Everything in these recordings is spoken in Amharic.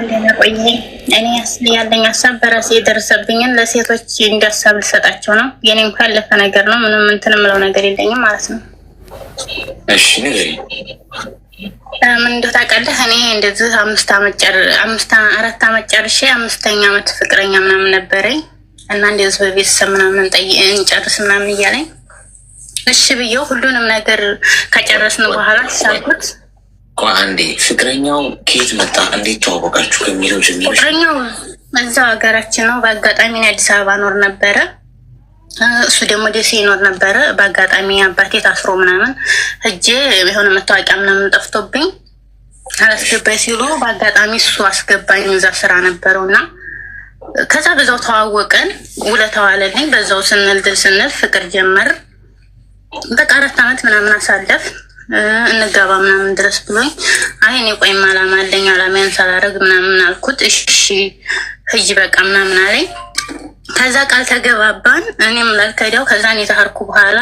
እንኳን ደህና ቆየኝ። እኔ ያለኝ ሀሳብ በራሴ የደረሰብኝን ለሴቶች እንዲያሳብ ልሰጣቸው ነው። የኔ እንኳን ያለፈ ነገር ነው። ምንም እንትን የምለው ነገር የለኝም ማለት ነው። እሺ ንገሪኝ። ምን እንደው ታውቃለህ፣ እኔ እንደዚህ 4 ዓመት ጨርሼ 5ኛ ዓመት ፍቅረኛ ምናምን ነበረኝ እና እንደዚህ በቤተሰብ ምናምን እንጨርስ ምናምን እያለኝ እሺ ብዬው ሁሉንም ነገር ከጨረስን በኋላ ሳልኩት አንዴ ፍቅረኛው ከየት መጣ? እንዴት ተዋወቃችሁ? ከሚለው ጀምሮ ፍቅረኛው እዛው ሀገራችን ነው። በአጋጣሚ አዲስ አበባ ኖር ነበረ፣ እሱ ደግሞ ደሴ ይኖር ነበረ። በአጋጣሚ አባቴ ታስሮ ምናምን ሂጄ የሆነ መታወቂያ ምናምን ጠፍቶብኝ አላስገባኝ ሲሉ በአጋጣሚ እሱ አስገባኝ። እዛ ስራ ነበረው እና ከዛ በዛው ተዋወቀን፣ ውለታው አለልኝ። በዛው ስንል ፍቅር ጀመር። በቃ 4 ዓመት ምናምን አሳለፍ እንጋባ ምናምን ድረስ ብሎኝ አይ እኔ ቆይም አላማ አለኝ አላማዬን ሳላረግ ምናምን አልኩት። እሺ ሂጂ በቃ ምናምን አለኝ። ከዛ ቃል ተገባባን። እኔም ላልከዳው ከዛ እኔ ተሀርኩ በኋላ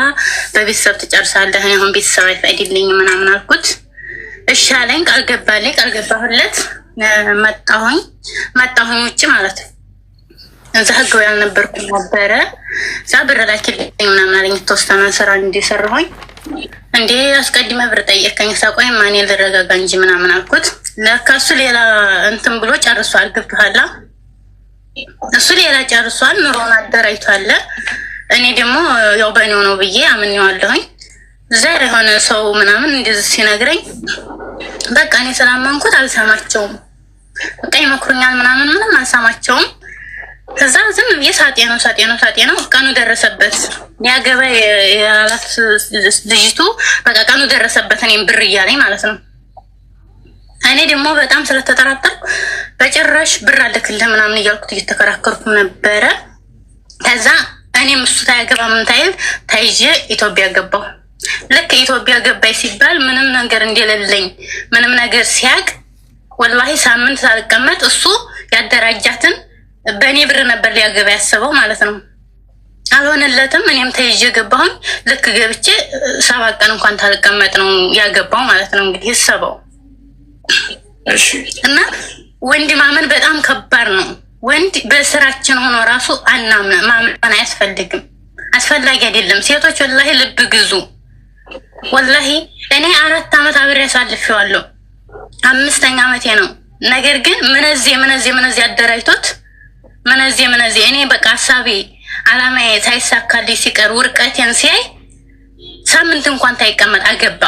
በቤተሰብ ትጨርሳለህ፣ እኔ አሁን ቤተሰብ አይፈቅድልኝ ምናምን አልኩት። እሺ አለኝ። ቃል ገባልኝ። ቃል ገባሁለት። መጣሁኝ ውጭ ማለት ነው። እዛ ህጋዊ ያልነበርኩ ነበረ። እዛ ብር ላኪልኝ ምናምን አለኝ። የተወሰነ ስራ እንዲሰራሁኝ እንዴ አስቀድመህ ብር ጠየቀኝ። ሳቆይ ማን ልረጋጋ እንጂ ምናምን አልኩት። ለካ እሱ ሌላ እንትን ብሎ ጨርሷል። ገብቶሃል? እሱ ሌላ ጨርሷል። ኑሮውን አደራጅቷል። እኔ ደግሞ ያው በእኔው ነው ብዬ አምኜዋለሁኝ። እዛ የሆነ ሰው ምናምን እንደዚህ ሲነግረኝ በቃ እኔ ስላመንኩት አልሰማቸውም። በቃ ይመክሩኛል ምናምን ምንም አልሰማቸውም። ከዛ ዝም ብዬ ሳጤ ነው። ቀኑ ደረሰበት። ያገባ ያላት ልጅቱ በቃ ቀኑ ደረሰበት። እኔም ብር እያለኝ ማለት ነው። እኔ ደግሞ በጣም ስለተጠራጠርኩ በጭራሽ ብር አልክልህ ምናምን እያልኩት እየተከራከርኩ ነበረ። ከዛ እኔም እሱ ታያገባ ምን ታይል ታይዤ ኢትዮጵያ ገባሁ። ልክ ኢትዮጵያ ገባይ ሲባል ምንም ነገር እንደሌለኝ ምንም ነገር ሲያቅ ወላሂ ሳምንት ሳልቀመጥ እሱ ያደራጃትን በእኔ ብር ነበር ሊያገባ ያስበው ማለት ነው። አልሆነለትም። እኔም ተይዤ ገባሁኝ። ልክ ገብቼ 7 ቀን እንኳን ታልቀመጥ ነው ያገባው ማለት ነው። እንግዲህ ይሰበው እና ወንድ ማመን በጣም ከባድ ነው። ወንድ በስራችን ሆኖ ራሱ ማመን አያስፈልግም፣ አስፈላጊ አይደለም። ሴቶች ወላሂ ልብ ግዙ። ወላሂ እኔ 4 ዓመት አብሬ አሳልፌዋለሁ። 5ኛ ዓመቴ ነው። ነገር ግን ምንዚህ አደራጅቶት ምንዚህ እኔ በቃ ሀሳቤ አላማዬ ሳይሳካልኝ ሲቀር ውርቀቴን ሲያይ ሳምንት እንኳን ታይቀመጥ አገባ።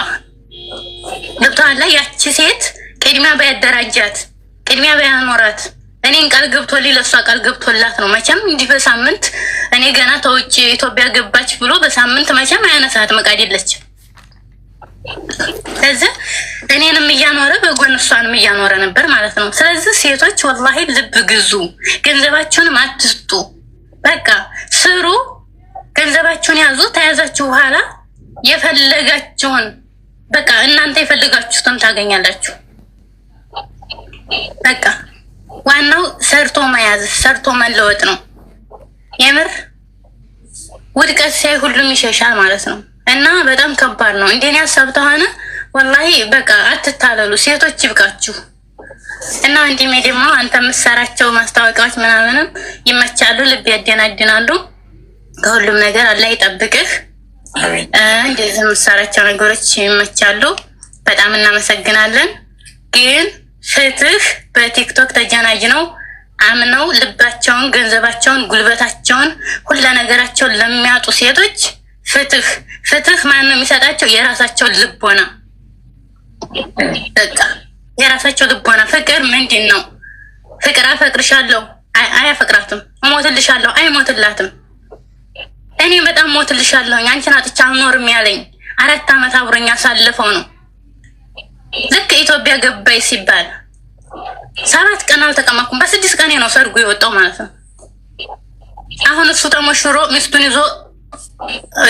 ገብቶሃል? ያቺ ሴት ቅድሚያ ባያደራጃት ቅድሚያ ባያኖራት እኔን ቃል ገብቶልኝ ለእሷ ቃል ገብቶላት ነው። መቼም እንዲህ በሳምንት እኔ ገና ተውጭ ኢትዮጵያ ገባች ብሎ በሳምንት መቼም አያነሳት መቃድ የለችም። ስለዚህ እኔንም እያኖረ በጎን እሷንም እያኖረ ነበር ማለት ነው። ስለዚህ ሴቶች ወላሂ ልብ ግዙ፣ ገንዘባችሁንም አትስጡ። በቃ ስሩ፣ ገንዘባችሁን ያዙ። ተያዛችሁ በኋላ የፈለጋችሁን በቃ እናንተ የፈለጋችሁትን ታገኛላችሁ። በቃ ዋናው ሰርቶ መያዝ ሰርቶ መለወጥ ነው። የምር ውድቀት ሳይ ሁሉም ይሸሻል ማለት ነው። እና በጣም ከባድ ነው። እንደኔ ሀሳብ ተሆነ ወላሂ በቃ አትታለሉ ሴቶች፣ ይብቃችሁ። እና ወንድሜ ደግሞ አንተ የምትሰራቸው ማስታወቂያዎች ምናምንም ይመቻሉ፣ ልብ ያደናድናሉ። ከሁሉም ነገር አላህ ይጠብቅህ። እንደዚህ የምትሰራቸው ነገሮች ይመቻሉ። በጣም እናመሰግናለን። ግን ፍትህ በቲክቶክ ተጀናጅነው አምነው ልባቸውን፣ ገንዘባቸውን፣ ጉልበታቸውን ሁሉ ነገራቸውን ለሚያጡ ሴቶች ፍትህ ማን ነው የሚሰጣቸው? የራሳቸው ልቦና። በቃ የራሳቸው ልቦና። ፍቅር ምንድን ነው? ፍቅር አፈቅርሻለሁ አያፈቅራትም። እሞትልሻለሁ አይሞትላትም። እኔ በጣም እሞትልሻለሁኝ አንቺን አጥቻ አልኖርም ያለኝ 4 ዓመት አብሮኝ አሳልፈው ነው። ልክ ኢትዮጵያ ገባይ ሲባል 7 ቀን አልተቀመጥኩም። በ6 ቀኔ ነው ሰርጉ የወጣው ማለት ነው። አሁን እሱ ተሞሽሮ ሚስቱን ይዞ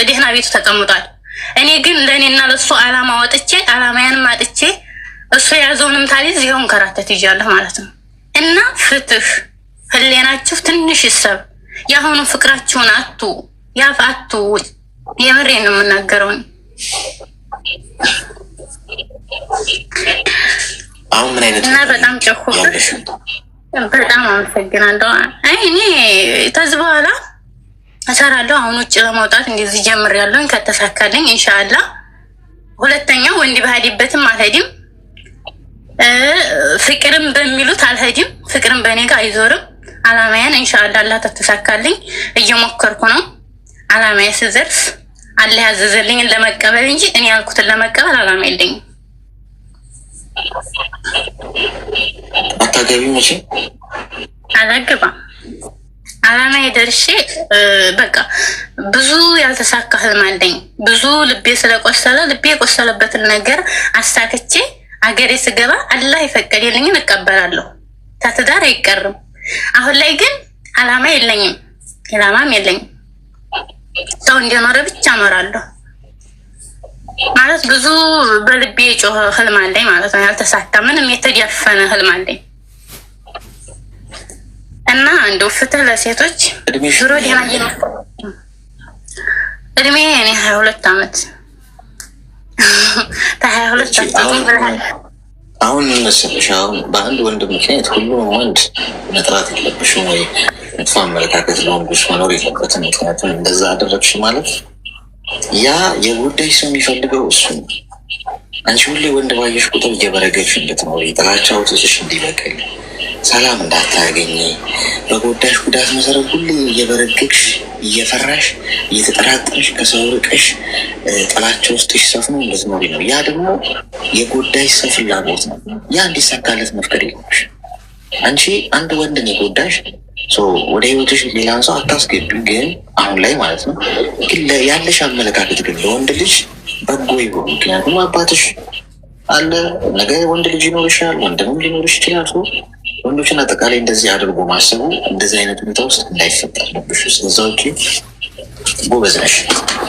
ደህና ቤቱ ተቀምጧል። እኔ ግን ለእኔና ለእሱ አላማ ወጥቼ አላማያንም አጥቼ እሱ የያዘውንም ታሊዝ ይኸውን ከራተት ይዣለሁ ማለት ነው። እና ፍትህ ህሌናችሁ ትንሽ ይሰብ። የአሁኑ ፍቅራችሁን አቱ የምሬን ነው የምናገረውን። አሁን ምን አይነት እና በጣም ጨኩበት በጣም አመሰግናለሁ። አይ እኔ ከዚህ በኋላ እሰራለሁ። አሁን ውጭ ለመውጣት እንደዚህ ጀምሬያለሁ። ከተሳካልኝ ኢንሻአላህ ሁለተኛ ወንድ ባህዲበትም አልሄድም። ፍቅርም በሚሉት አልሄድም። ፍቅርም በእኔ ጋር አይዞርም። አላማያን ኢንሻአላህ አላህ ተተሳካልኝ እየሞከርኩ ነው። አላማዬ ስዘርፍ አላህ ያዘዘልኝን ለመቀበል እንጂ እኔ ያልኩትን ለመቀበል አላማ የለኝም። አታገቢ መቼ አላገባም። አላማዬ ደርሼ በቃ ብዙ ያልተሳካ ህልም አለኝ። ብዙ ልቤ ስለቆሰለ ልቤ የቆሰለበትን ነገር አሳክቼ አገሬ ስገባ አላህ የፈቀደልኝን እቀበላለሁ። ከትዳር አይቀርም። አሁን ላይ ግን አላማ የለኝም፣ ኢላማም የለኝም። ሰው እንዲኖረ ብቻ እኖራለሁ ማለት ብዙ በልቤ የጮኸ ህልም አለኝ ማለት ነው። ያልተሳካ ምንም የተዳፈነ ህልም አለኝ እና እንደው ፍትህ ለሴቶች ዙሮ ደህና እድሜ እኔ 22 ዓመት አሁን መሰለሽ አሁን በአንድ ወንድ ምክንያት ሁሉም ወንድ መጥራት የለብሽም ወይ መጥፎ አመለካከት ለወንዶች መኖር የለበትም። ምክንያቱም እንደዛ አደረግሽ ማለት ያ የጉዳይ ሰው የሚፈልገው እሱ ነው። አንቺ ሁሌ ወንድ ባየሽ ቁጥር እየበረገች እንድትኖሪ ጥላቻ ውስጥሽ እንዲበቅል ሰላም እንዳታገኝ በጎዳሽ ጉዳት መሰረት ሁሌ እየበረገግሽ እየፈራሽ እየተጠራጠርሽ ከሰው ርቀሽ ጥላቻ ውስጥሽ ሰፍኖ እንድትኖሪ ነው። ያ ደግሞ የጎዳሽ ሰው ፍላጎት ነው። ያ እንዲሳካለት መፍቀድ የለብሽ። አንቺ አንድ ወንድን የጎዳሽ ወደ ህይወትሽ ሌላን ሰው አታስገቢ። ግን አሁን ላይ ማለት ነው ግን ያለሽ አመለካከት ግን ለወንድ ልጅ በጎ ይሆን። ምክንያቱም አባትሽ አለ፣ ነገ ወንድ ልጅ ይኖርሻል፣ ወንድምም ሊኖርሽ ይችላል። ወንዶችን አጠቃላይ እንደዚህ አድርጎ ማሰቡ እንደዚህ አይነት ሁኔታ ውስጥ እንዳይፈጠር ነብሽ። ስለዛ ውጭ ጎበዝ ነሽ።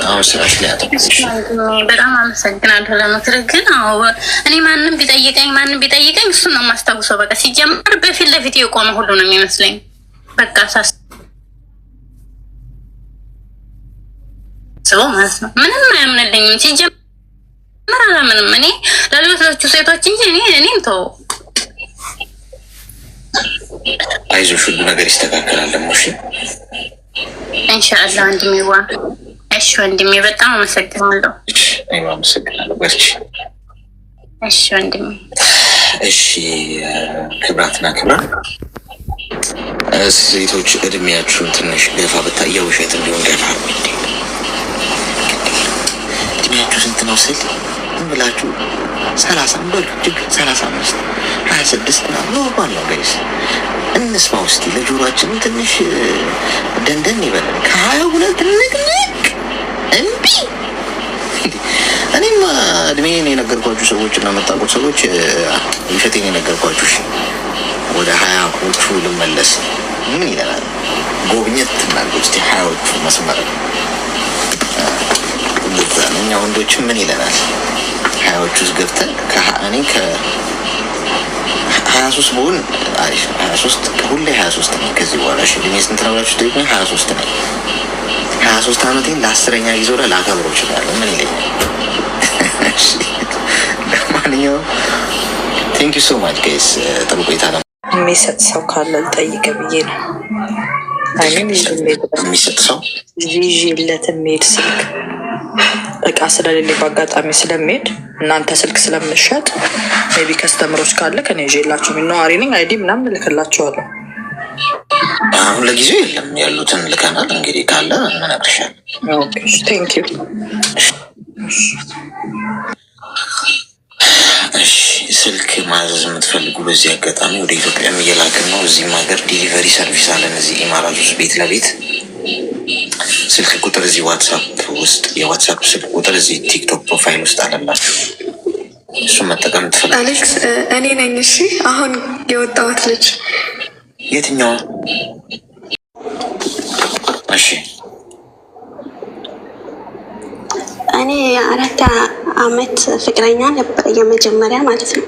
አሁን ስራሽ ላይ አተኩርሽ። በጣም አመሰግናለሁ ለምክር። ግን እኔ ማንም ቢጠይቀኝ እሱን ነው የማስታውሰው። በቃ ሲጀመር በፊት ለፊት የቆመ ሁሉ ነው የሚመስለኝ። በቃ ሳስበው ማለት ነው ምንም አያምንልኝም። ሲጀመር አላምንም እኔ ለሌሎቹ ሴቶች እንጂ እኔም ተው። አይዞሽ ሁሉ ነገር ይስተካከላል። ደግሞ እሺ ኢንሻአላህ ወንድሜ። እሺ ወንድሜ በጣም አመሰግናለሁ። እኔም አመሰግናለሁ። በርቺ። እሺ ወንድሜ። እሺ ክብራትና ክብራት ሴቶች እድሜያችሁን ትንሽ ገፋ ብታየው ውሸት እንዲሆን ገፋ እድሜያችሁ ስንት ነው ስል ብላችሁ 30 በሉ ችግር 35 26 ኖርማል ነው ጋይስ። እንስማ ውስጥ ለጆሮአችን ትንሽ ደንደን ይበላል። ከ22 ንቅንቅ እምቢ። እኔም እድሜን የነገርኳችሁ ሰዎች እና የምታውቁት ሰዎች ውሸቴን የነገርኳችሁ ወደ 20ዎቹ ልመለስ ምን ይለናል? ጎብኘት እናድርግ እስኪ 20ዎቹ መስመር እኛ ወንዶችም ምን ይለናል? 20ዎቹ ውስጥ ገብተን እኔ ከ23 በሆን አሪፍ 23 ሁሌ 23 ነኝ። ከዚህ በኋላ እድሜ ስንት ነው ብላችሁ ጠይቁኝ። 23 ነኝ። 23 ዓመቴን ለ10ኛ ጊዜ ወደ ላከብረው እችላለሁ። ምን ይለኛል? ለማንኛውም ቴንክ ዩ ሶ ማች ጋይስ። ጥሩ ቆይታ ነው። የሚሰጥ ሰው ካለ ልጠይቅ ብዬ ነው። የሚሰጥ ሰው ይዤለት የሚሄድ ስልክ እቃ ስለሌለ በአጋጣሚ ስለሚሄድ እናንተ ስልክ ስለምሸጥ ሜቢ ከስተምሮች ካለ ከኔ ይዤላችሁ ነዋሪ ነኝ አይዲ ምናምን እልክላችኋለሁ። አሁን ለጊዜው የለም፣ ያሉትን ልከናል። እንግዲህ ካለ እንነግርሻለን። ኦኬ ቴንክ ዩ። እሺ ስልክ ማዘዝ የምትፈልጉ በዚህ አጋጣሚ ወደ ኢትዮጵያ እየላክን ነው። እዚህም ሀገር ዲሊቨሪ ሰርቪስ አለን። እዚህ ኢማራት ውስጥ ቤት ለቤት ስልክ ቁጥር እዚህ ዋትሳፕ ውስጥ የዋትሳፕ ስልክ ቁጥር እዚህ ቲክቶክ ፕሮፋይል ውስጥ አለላችሁ። እሱን መጠቀም ትፈልጋለች። አሌክስ እኔ ነኝ። እሺ አሁን የወጣሁት ልጅ የትኛው? እሺ እኔ የ4 ዓመት ፍቅረኛ ነበር፣ የመጀመሪያ ማለት ነው።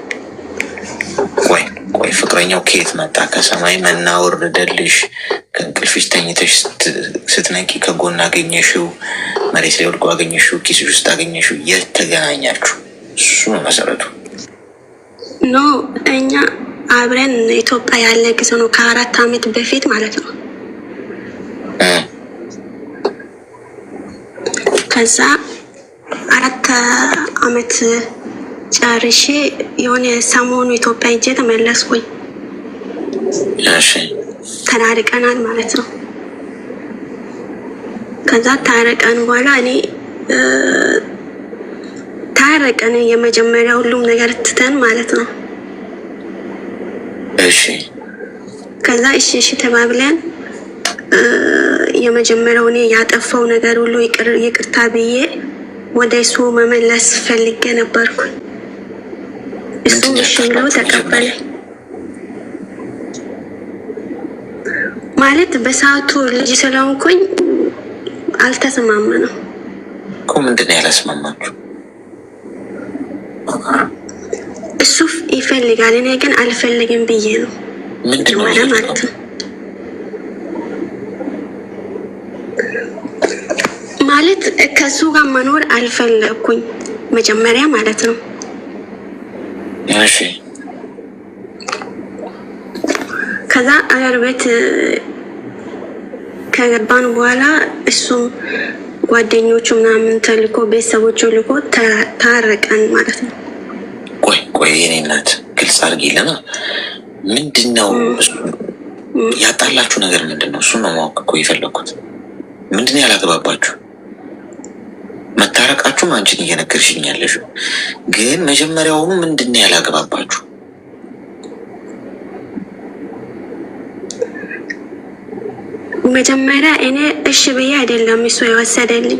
ቆይ ፍቅረኛው ከየት መጣ? ከሰማይ መና ወረደልሽ? ከእንቅልፍሽ ተኝተሽ ስትነቂ ከጎን አገኘሽው? መሬት ላይ ወድቆ አገኘሽው? ኪስሽ ውስጥ አገኘሽው? የት ተገናኛችሁ? እሱ ነው መሰረቱ። ኖ እኛ አብረን ኢትዮጵያ ያለ ጊዜ ነው፣ ከ4 ዓመት በፊት ማለት ነው። ከዛ 4 ዓመት ጨርሼ የሆነ ሰሞኑ ኢትዮጵያ ሄጄ ተመለስኩኝ። ተራርቀናል ማለት ነው። ከዛ ታረቀን በኋላ እኔ ታረቀን የመጀመሪያ ሁሉም ነገር ትተን ማለት ነው። ከዛ እሺ ተባብለን የመጀመሪያው እኔ ያጠፋው ነገር ሁሉ ይቅርታ ብዬ ወደ እሱ መመለስ ፈልጌ ነበርኩ። እሱ እሺ ብሎ ተቀበለ። ማለት በሰዓቱ ልጅ ስለሆንኩኝ አልተስማማንም እኮ። ምንድን ነው ያላስማማችሁ? እሱ ይፈልጋል፣ እኔ ግን አልፈልግም ብዬ ነው መጀመሪያ ማለት ነው። ማለት ከሱ ጋር መኖር አልፈለግኩኝ መጀመሪያ ማለት ነው። ከዛ አገር ቤት ከገባን በኋላ እሱም ጓደኞቹ ምናምን ተልኮ ቤተሰቦቹ ልኮ ታረቀን ማለት ነው። ቆይ የኔ እናት ግልጽ አድርጊልና ምንድን ነው ያጣላችሁ ነገር? ምንድን ነው? እሱን ነው ማወቅ እኮ የፈለግኩት። ምንድን ነው ያላግባባችሁ? መታረቃችሁም አንቺን እየነገርሽኝ ያለሽው ግን መጀመሪያውኑ ምንድን ነው ያላግባባችሁ? መጀመሪያ እኔ እሺ ብዬ አይደለም እሱ የወሰደልኝ።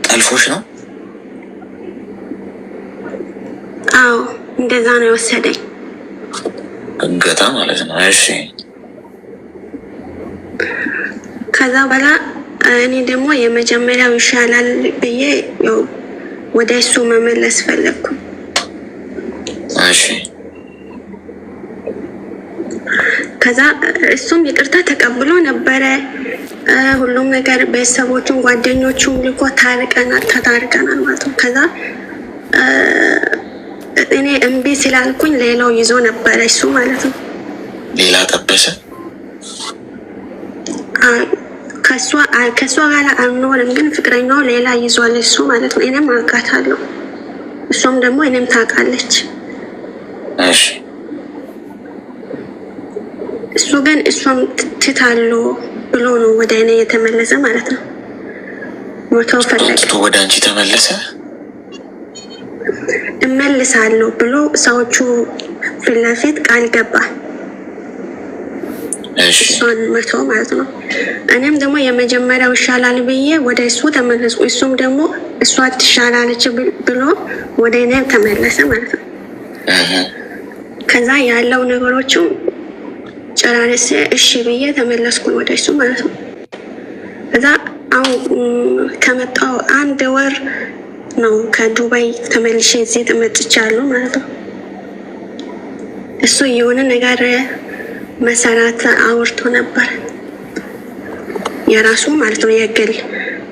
ጠልፎሽ ነው? አዎ እንደዛ ነው የወሰደኝ። እገታ ማለት ነው። እሺ ከዛ በኋላ እኔ ደግሞ የመጀመሪያው ይሻላል ብዬ ያው ወደ እሱ መመለስ ፈለግኩ። እሺ ከዛ እሱም ይቅርታ ተቀብሎ ነበረ። ሁሉም ነገር ቤተሰቦቹን ጓደኞቹን ልኮ ተታርቀናል ማለት ነው። ከዛ እኔ እምቢ ስላልኩኝ ሌላው ይዞ ነበረ እሱ ማለት ነው። ሌላ ጠበሰ። ከእሷ ጋር አልኖርም፣ ግን ፍቅረኛው ሌላ ይዟል እሱ ማለት ነው። እኔም አውቃታለሁ፣ እሷም ደግሞ እኔም ታውቃለች። እሱ ግን እሷም ትታሉ ብሎ ነው ወደ እኔ የተመለሰ ማለት ነው። ሞተው ፈለገ። ወደ አንቺ ተመለሰ። እመልሳለሁ ብሎ ሰዎቹ ፊት ለፊት ቃል ገባ። እሷን መቶ ማለት ነው። እኔም ደግሞ የመጀመሪያው ይሻላል ብዬ ወደ እሱ ተመለስኩ። እሱም ደግሞ እሷ ትሻላለች ብሎ ወደ እኔ ተመለሰ ማለት ነው። ከዛ ያለው ነገሮቹ ጨራርሴ እሺ ብዬ ተመለስኩ ወደ እሱ ማለት ነው። ከዛ አሁን ከመጣው 1 ወር ነው ከዱባይ ተመልሼ እዚህ ተመጥቻለሁ ማለት ነው። እሱ የሆነ ነገር መሰራት አውርቶ ነበር የራሱ ማለት ነው የግል።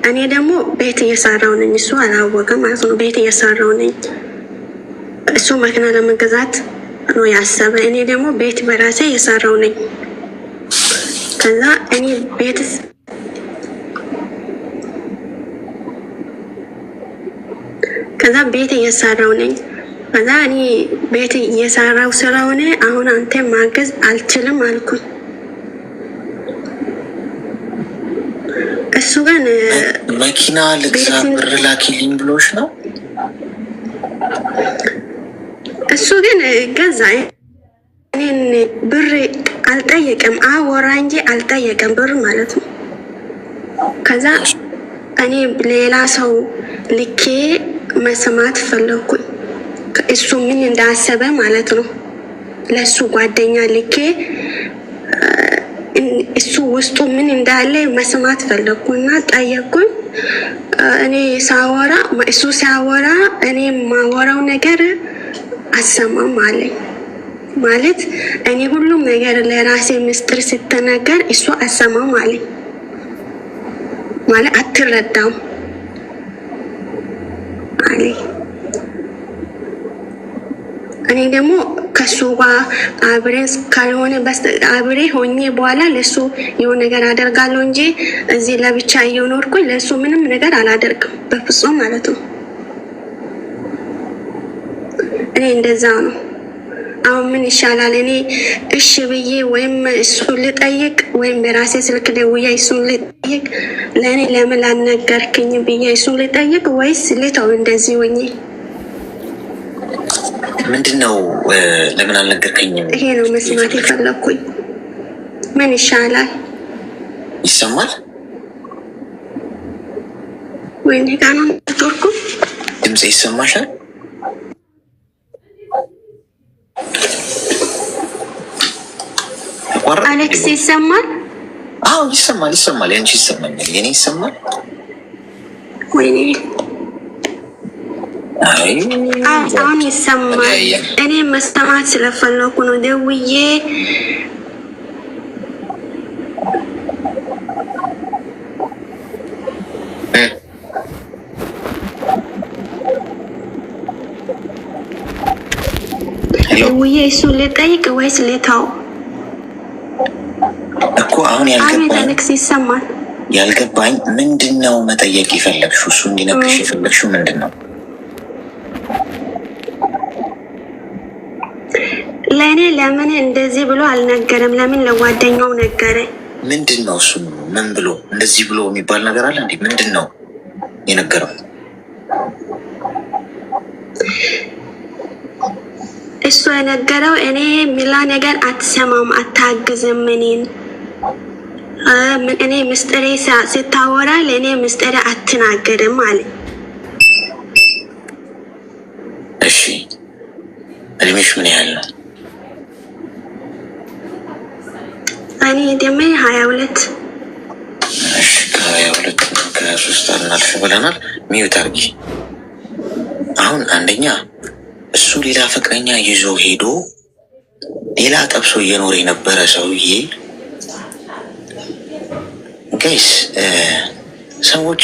እኔ ደግሞ ቤት እየሰራው ነኝ፣ እሱ አላወቀም ማለት ነው። ቤት እየሰራው ነኝ። እሱ መኪና ለመገዛት ነው ያሰበ፣ እኔ ደግሞ ቤት በራሴ እየሰራው ነኝ። ከዛ እኔ ቤት እየሰራው ነኝ። ከዛ እኔ ቤት እየሰራው ስለሆነ አሁን አንተ ማገዝ አልችልም አልኩኝ። እሱ ግን መኪና ልግዛ ብር ላኪልኝ ብሎሽ ነው። እሱ ግን ገዛ። እኔን ብር አልጠየቀም፣ አወራ እንጂ አልጠየቀም ብር ማለት ነው። ከዛ እኔ ሌላ ሰው ልኬ መስማት ፈለኩኝ፣ እሱ ምን እንዳሰበ ማለት ነው። ለሱ ጓደኛ ልኬ እሱ ውስጡ ምን እንዳለ መስማት ፈለኩና ጠየቁኝ። እኔ ሳወራ እሱ ሲያወራ እኔ ማወራው ነገር አሰማም አለኝ። ማለት እኔ ሁሉም ነገር ለራሴ ምስጢር ስትነገር እሱ አሰማም አለኝ። ማለት አትረዳም አለኝ። እኔ ደግሞ ከሱ ጋር አብሬን ካልሆነ አብሬ ሆኜ በኋላ ለሱ የሆነ ነገር አደርጋለሁ እንጂ እዚህ ለብቻ እየኖርኩኝ ለሱ ምንም ነገር አላደርግም በፍጹም ማለት ነው። እኔ እንደዛ ነው። አሁን ምን ይሻላል? እኔ እሺ ብዬ ወይም እሱን ልጠይቅ ወይም በራሴ ስልክ ደውዬ እሱን ልጠይቅ? ለእኔ ለምን አልነገርክኝ ብዬ እሱን ልጠይቅ ወይስ ልተው እንደዚህ ሆኜ? ምንድነው ለምን አልነገርከኝም? ይሄ ነው መስማት የፈለኩኝ። ምን ይሻላል? ይሰማል? ወይኔ ጋር ነው ተርኩ። ድምጽ ይሰማሻል? አሌክስ ይሰማል? አዎ ይሰማል። ያንቺ ይሰማኛል፣ የኔ ይሰማል? ወይኔ አሁን ይሰማል። እኔ መስተማት ስለፈለኩ ነው ደውዬ እሱን ልጠይቅ ወይስ ልተው እኮ? አሁን ያልገባኝ ምንድነው መጠየቅ የፈለግሽው? እሱ እንዲነግርሽ የፈለግሽው ምንድነው? ለእኔ ለምን እንደዚህ ብሎ አልነገረም? ለምን ለጓደኛው ነገረ? ምንድነው እሱ ምን ብሎ እንደዚህ ብሎ የሚባል ነገር አለ እንዴ? ምንድነው የነገረው? እሱ የነገረው እኔ ሚላ ነገር አትሰማም፣ አታግዝም እኔ ምስጢሬ ስታወራ ለእኔ ምስጢሬ አትናገርም አለ። እሺ እድሜሽ ምን ያህል ነው? እኔ እድሜ 22። እሺ ከ22 ከ23 አልናልፍ ብለናል። ሚዩት አድርጊ። አሁን አንደኛ እሱ ሌላ ፍቅረኛ ይዞ ሄዶ ሌላ ጠብሶ እየኖረ የነበረ ሰውዬ ጋይስ፣ ሰዎች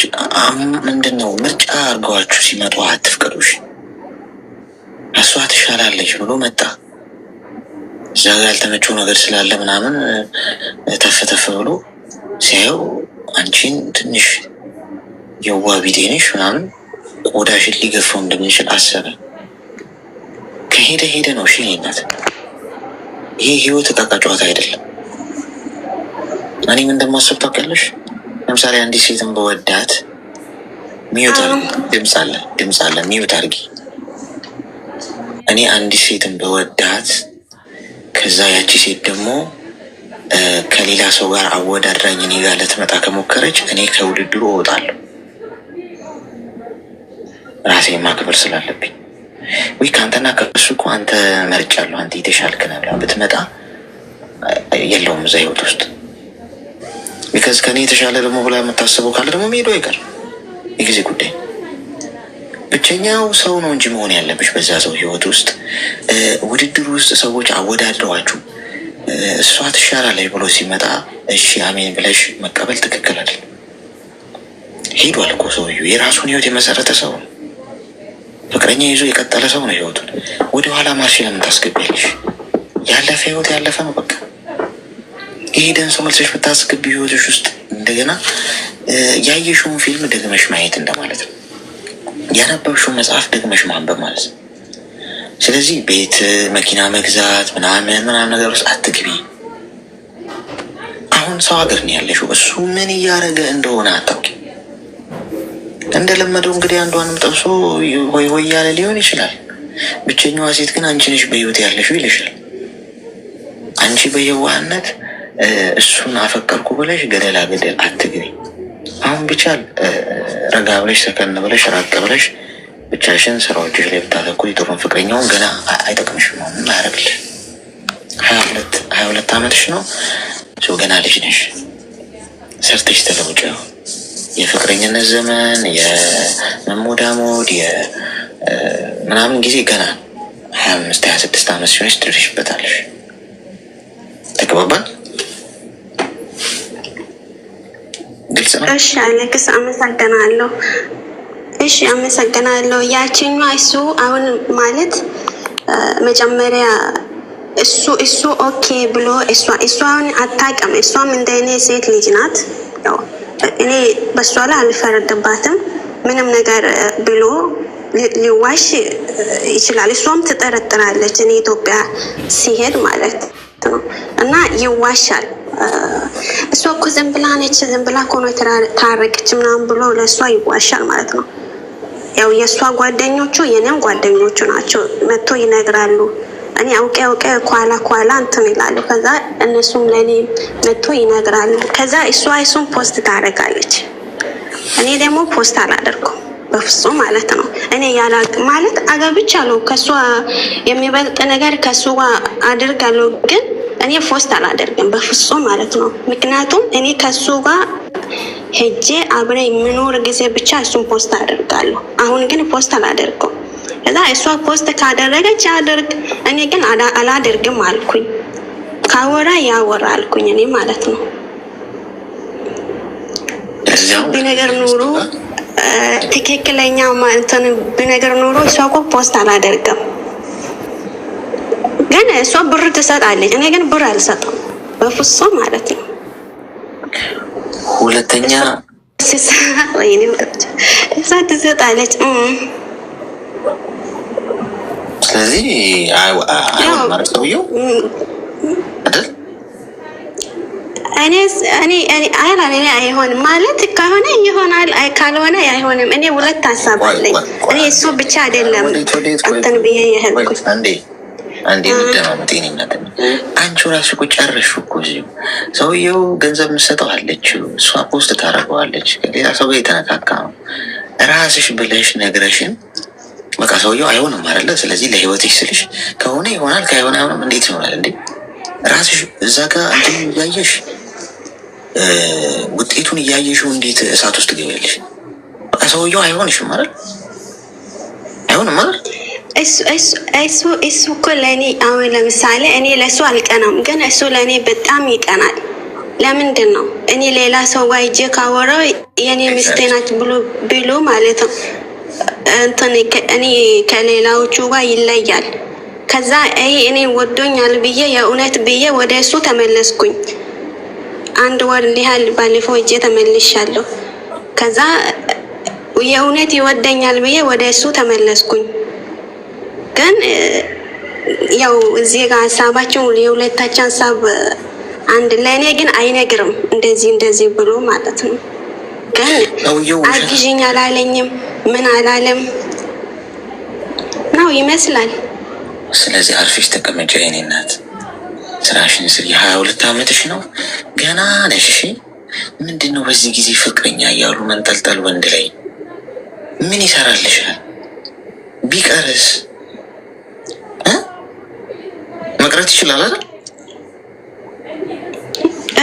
ምንድነው ምርጫ አድርገዋችሁ ሲመጡ አትፍቀዱሽ። እሷ ትሻላለች ብሎ መጣ። እዛ ጋ ያልተመቸው ነገር ስላለ ምናምን ተፈተፈ ብሎ ሲያየው አንቺን ትንሽ የዋ ቢጤንሽ ምናምን ቆዳሽን ሊገፋው እንደሚችል አሰበ። ከሄደ ነው። እሺ ናት። ይሄ ህይወት ዕቃ ጨዋታ አይደለም። እኔም እንደማስብ ታውቂያለሽ። ለምሳሌ አንዲት ሴትን በወዳት ሚዩት አድርጊ፣ ድምፅ አለ ሚዩት አድርጊ። እኔ አንዲት ሴትን በወዳት ከዛ ያቺ ሴት ደግሞ ከሌላ ሰው ጋር አወዳድራኝ እኔ ጋር ልትመጣ ከሞከረች እኔ ከውድድሩ እወጣለሁ፣ ራሴን ማክበር ስላለብኝ። ወይ ከአንተና ከእሱ እኮ አንተ መርጫለሁ፣ አንተ የተሻልክ ነህ ብላ ብትመጣ የለውም እዛ ህይወት ውስጥ። ቢካዝ ከኔ የተሻለ ደግሞ ብላ የምታስበው ካለ ደግሞ መሄዱ አይቀር፣ የጊዜ ጉዳይ። ብቸኛው ሰው ነው እንጂ መሆን ያለብሽ በዛ ሰው ህይወት ውስጥ። ውድድር ውስጥ ሰዎች አወዳድረዋችሁ እሷ ትሻላለች ብሎ ሲመጣ እሺ አሜን ብለሽ መቀበል ትክክል አይደል። ሄዷል እኮ ሰውዬው፣ የራሱን ህይወት የመሰረተ ሰው ነው። ፍቅረኛ ይዞ የቀጠለ ሰው ነው። ህይወቱን ወደኋላ ማርሽ ለምን ታስገቢያለሽ? ያለፈ ህይወት ያለፈ ነው በቃ። የሄደን ሰው መልሰሽ ብታስገቢ ህይወትሽ ውስጥ እንደገና ያየሽውን ፊልም ደግመሽ ማየት እንደማለት ነው። ያነበብሽውን መጽሐፍ ደግመሽ ማንበብ ማለት ነው። ስለዚህ ቤት መኪና መግዛት ምናምን ነገር ውስጥ አትግቢ። አሁን ሰው ሀገር ነው ያለሽው። እሱ ምን እያደረገ እንደሆነ አታውቂ። እንደለመደው እንግዲህ አንዷንም ጠብሶ ወይ ያለ ሊሆን ይችላል። ብቸኛዋ ሴት ግን አንቺ ነሽ በህይወት ያለሽው ይልሻል። አንቺ በየዋህነት እሱን አፈቀርኩ ብለሽ ገደላ ገደል አትግቢ። አሁን ቢቻል ረጋ ብለሽ ሰከን ብለሽ ራቅ ብለሽ ብቻሽን ስራዎችሽ ላይ ብታተኩሪ ጥሩን። ፍቅረኛውን ገና አይጠቅምሽም ነው ምን ያደርግልሽ? 22 ዓመትሽ ነው። ገና ልጅ ነሽ። ሰርተሽ ተለውጭ። የፍቅረኝነት ዘመን የመሞዳሞድ ምናምን ጊዜ ገና 25-26 ዓመት ሲሆንሽ ትደርሽበታለሽ። ተግባባን? ግልጽ ነው? እሺ አሌክስ አመሰግናለሁ። እሺ አመሰግናለሁ። ያችኛዋ እሱ አሁን ማለት መጀመሪያ እሱ ኦኬ ብሎ እሷን አታውቅም። እሷም እንደኔ ሴት ልጅ ናት። ያው እኔ በሷ ላይ አልፈረድባትም። ምንም ነገር ብሎ ሊዋሽ ይችላል። እሷም ትጠረጥራለች እኔ ኢትዮጵያ ሲሄድ ማለት ነው። እና ይዋሻል። እሷ እኮ ዝም ብላ ነች፣ ዝም ብላ እኮ ነው ታረቀች ምናምን ብሎ ለእሷ ይዋሻል ማለት ነው። ያው የእሷ ጓደኞቹ የኔም ጓደኞቹ ናቸው። መጥቶ ይነግራሉ። እኔ አውቄ ኳላ እንትን ይላሉ። ከዛ እነሱም ለእኔ መጥቶ ይነግራሉ። ከዛ እሱን ፖስት ታደርጋለች። እኔ ደግሞ ፖስት አላደርገውም በፍጹም ማለት ነው። እኔ ማለት አገብቻለሁ። ከሷ የሚበልጥ ነገር ከሱ አድርጋለሁ፣ ግን እኔ ፖስት አላደርግም በፍጹም ማለት ነው። ምክንያቱም እኔ ከሱ ጋር ሄጄ አብረ የምኖር ጊዜ ብቻ እሱን ፖስት አደርጋለሁ። አሁን ግን ፖስት አላደርገው። ከዛ እሷ ፖስት ካደረገች አድርግ፣ እኔ ግን አላደርግም አልኩኝ። ካወራ ያወራ አልኩኝ እኔ ማለት ነው። ቢነገር ኑሮ ትክክለኛ እንትን ቢነገር ኑሮ እሷ እኮ ፖስት አላደርግም። ግን እሷ ብር ትሰጣለች፣ እኔ ግን ብር አልሰጥም በፍጹም ማለት ነው። ሁለተኛ እሷ ትሰጣለች። ስለዚህ ማለት ሰውየው አይደል? እኔ አይሆንም ማለት ከሆነ ይሆናል፣ ካልሆነ አይሆንም። እኔ ሁለት ሀሳብ አለኝ። እኔ እሱ ብቻ አይደለም እንትን ብዬ የሄድኩት አንዴ እንደማመጥ ኔናት አንቺ ራስሽ እኮ ጨርሽ እኮ እዚሁ ሰውየው ገንዘብ ምሰጠው አለችው፣ እሷ ፖስት ታደርገዋለች። ሌላ ሰው ጋር የተነካካ ነው። ራስሽ ብለሽ ነግረሽን በቃ ሰውየው አይሆንም አይደለ? ስለዚህ ለህይወትሽ ስልሽ ከሆነ ይሆናል፣ ከሆነ አይሆንም። እንዴት ይሆናል እንዴ? ራስሽ እዛ ጋር እንትን እያየሽ ውጤቱን እያየሽው እንዴት እሳት ውስጥ ገበያለሽ? በቃ ሰውየው አይሆንሽም አይደል? አይሆንም አይደል? እሱ እኮ ለእኔ አሁን ለምሳሌ እኔ ለእሱ አልቀናም፣ ግን እሱ ለእኔ በጣም ይቀናል። ለምንድን ነው እኔ ሌላ ሰው ጋር ሂጄ ካወራው የእኔ ሚስቴ ናት ብሎ ማለት ነው እንትን እኔ ከሌላዎቹ ጋር ይለያል። ከዛ እኔ ወዶኛል ብዬ የእውነት ብዬ ወደ እሱ ተመለስኩኝ። 1 ወር ሊያህል ባለፈው ሂጄ ተመልሻለሁ። ከዛ የእውነት ይወደኛል ብዬ ወደ እሱ ተመለስኩኝ። ግን ያው እዚህ ጋር ሀሳባችን የሁለታችን ሀሳብ አንድ ለእኔ ግን አይነግርም እንደዚህ ብሎ ማለት ነው። ግን አግዥኝ አላለኝም፣ ምን አላለም ነው ይመስላል። ስለዚህ አርፊሽ ተቀመጫ የኔ እናት፣ ስራሽን ስሪ። 22 ዓመትሽ ነው ገና ነሽ። እሺ ምንድን ነው በዚህ ጊዜ ፍቅረኛ እያሉ መንጠልጠል ወንድ ላይ ምን ይሰራልሻል? ቢቀርስ መቅረት ይችላል አይደል?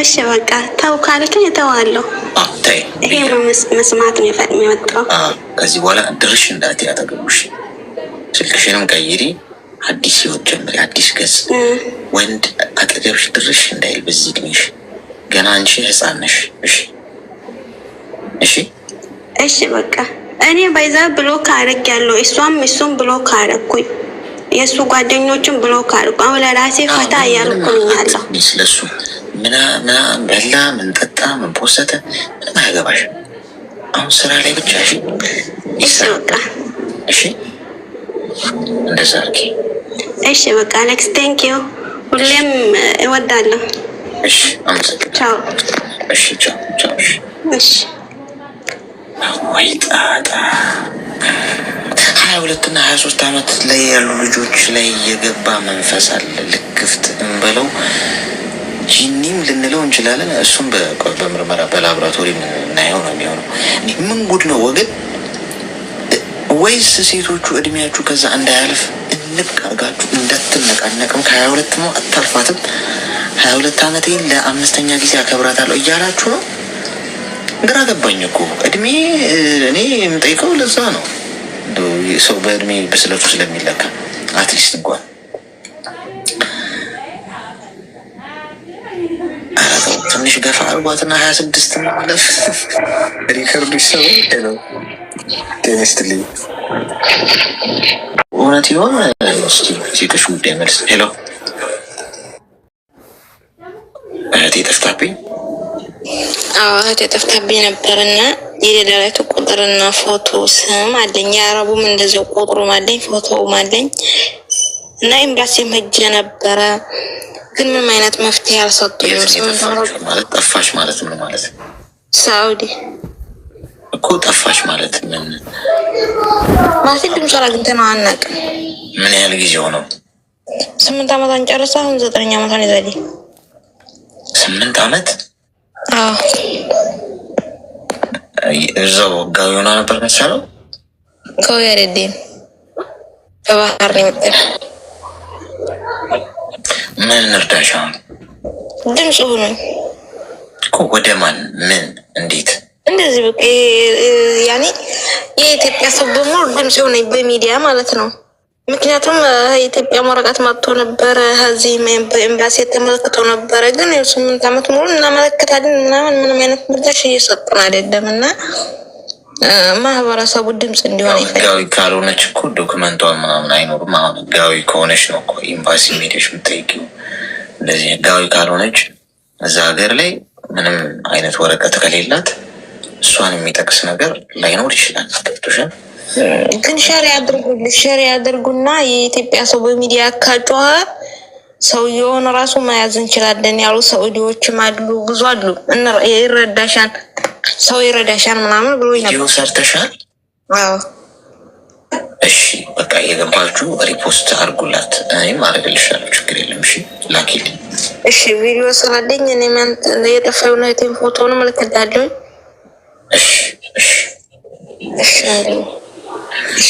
እሺ በቃ ተው ካልከኝ እተዋለሁ። ይሄ መስማት ነው የሚወጣው። ከዚህ በኋላ ድርሽ እንዳትዪ አጠገቡሽ። ስልክሽንም ቀይሪ፣ አዲስ ህይወት ጀምሪ፣ አዲስ ገጽ። ወንድ አጠገብሽ ድርሽ እንዳይል በዚህ እድሜሽ። ገና አንቺ ህፃን ነሽ። እሺ በቃ እኔ በዛ ብሎክ አደረግያለሁ። እሱም ብሎክ አደረኩኝ። የእሱ ጓደኞችን ብሎክ አድርጉ። አሁን ለራሴ ፈታ እያልኩኛለሁ። ስለሱ ምን በላ ምን ጠጣ ምን ፖሰተ ምንም አያገባሽም። አሁን ስራ ላይ ብቻ። እሺ በቃ እንደዛ አድርጊ። እሺ በቃ አሌክስ ቴንኪዩ፣ ሁሌም እወዳለሁ። እሺ ቻው። እሺ ቻው። እሺ ወይ ጣጣ 22 እና 23 ዓመት ላይ ያሉ ልጆች ላይ የገባ መንፈስ አለ። ልክፍት እንበለው ጂኒም ልንለው እንችላለን። እሱም በምርመራ በላቦራቶሪ የምናየው ነው የሚሆነው። ምን ጉድ ነው ወገን? ወይስ ሴቶቹ እድሜያችሁ ከዛ እንዳያልፍ እንቅ አርጋችሁ እንዳትነቃነቅም ከ22 ነው አታልፋትም። 22 ዓመቴን ለ5ኛ ጊዜ አከብራታለሁ እያላችሁ ነው። ግራ ገባኝ እኮ እድሜ። እኔ የምጠይቀው ለዛ ነው ሰው በእድሜ በስለቱ ስለሚለካ አትሊስት እንኳን ትንሽ ገፋ አርጓትና 26 ማለፍ ሪከርዱ ይሰው ነው። ጤነስትልኝ እውነት ይሆን? ሴቶች ጉዳይ መልስ። ሄሎ እህቴ ጠፍታብኝ? አዎ እህቴ ጠፍታብኝ ነበርና የሌላቱ ቁጥርና ፎቶ ስም አለኝ። የአረቡም እንደዚያው ቁጥሩም አለኝ ፎቶውም አለኝ እና ኤምባሲም ሄጄ ነበረ፣ ግን ምንም አይነት መፍትሄ አልሰጡኝም። ማለት ጠፋሽ ማለት ምን ማለት? ሳውዲ እኮ ጠፋሽ ማለት ምን ማለት? ድምጿን አግኝተነው አናውቅም። ምን ያህል ጊዜ ሆነው? 8 ዓመቷን ጨርሳ አሁን 9 ዓመቷን ይዛል። 8 ዓመት? አዎ እዛው ጋር ሆና ነበር መሰለው። ከወያደዴን በባህር ነው የመጣው። ምን እርዳሻ? ድምፅ ሆኖኝ እኮ ወደ ማን? ምን? እንዴት? እንደዚህ በቃ ያኔ የኢትዮጵያ ሰው በሙሉ ድምፅ ሆነኝ በሚዲያ ማለት ነው። ምክንያቱም የኢትዮጵያ ወረቀት መጥቶ ነበረ፣ እዚህ በኤምባሲ ተመልክቶ ነበረ። ግን 8 ዓመት ሙሉ እናመለክታለን ምናምን ምንም አይነት ምላሽ እየሰጡን አይደለም። እና ማህበረሰቡ ድምፅ እንዲሆን ህጋዊ ካልሆነች እኮ ዶክመንቷን ምናምን አይኖርም። አሁን ህጋዊ ከሆነች ነው እኮ ኤምባሲ ሜዲሽ የምጠይቂው። እንደዚህ ህጋዊ ካልሆነች እዛ ሀገር ላይ ምንም አይነት ወረቀት ከሌላት እሷን የሚጠቅስ ነገር ላይኖር ይችላል። ገብቶሻል? ግን ሸሪ ያድርጉና የኢትዮጵያ ሰው በሚዲያ ካጮኸ ሰውየውን ራሱ መያዝ እንችላለን ያሉ ሰውዲዎችም አሉ፣ ብዙ አሉ። ይረዳሻል፣ ሰው ይረዳሻል ምናምን ብሎ ቪዲዮ ሰርተሻል? አዎ። እሺ በቃ የገባችሁ ሪፖስት አድርጉላት፣ እኔም አደርግልሻለሁ። ችግር የለም። እሺ ላኪልኝ። እሺ ቪዲዮ ስላለኝ እኔ የጠፋው ነው የቴን ፎቶውን መልክዳለሁ። እሺ እሺ እሺ።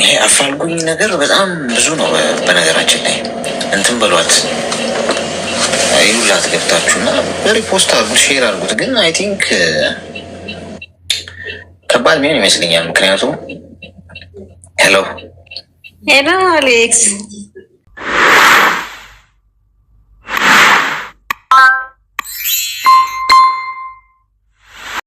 ይሄ አፋልጉኝ ነገር በጣም ብዙ ነው። በነገራችን ላይ እንትን በሏት ይሉላት ገብታችሁና ሪፖስት አድርጉት፣ ሼር አድርጉት። ግን አይ ቲንክ ከባድ ሚሆን ይመስለኛል። ምክንያቱም ሄሎ አሌክስ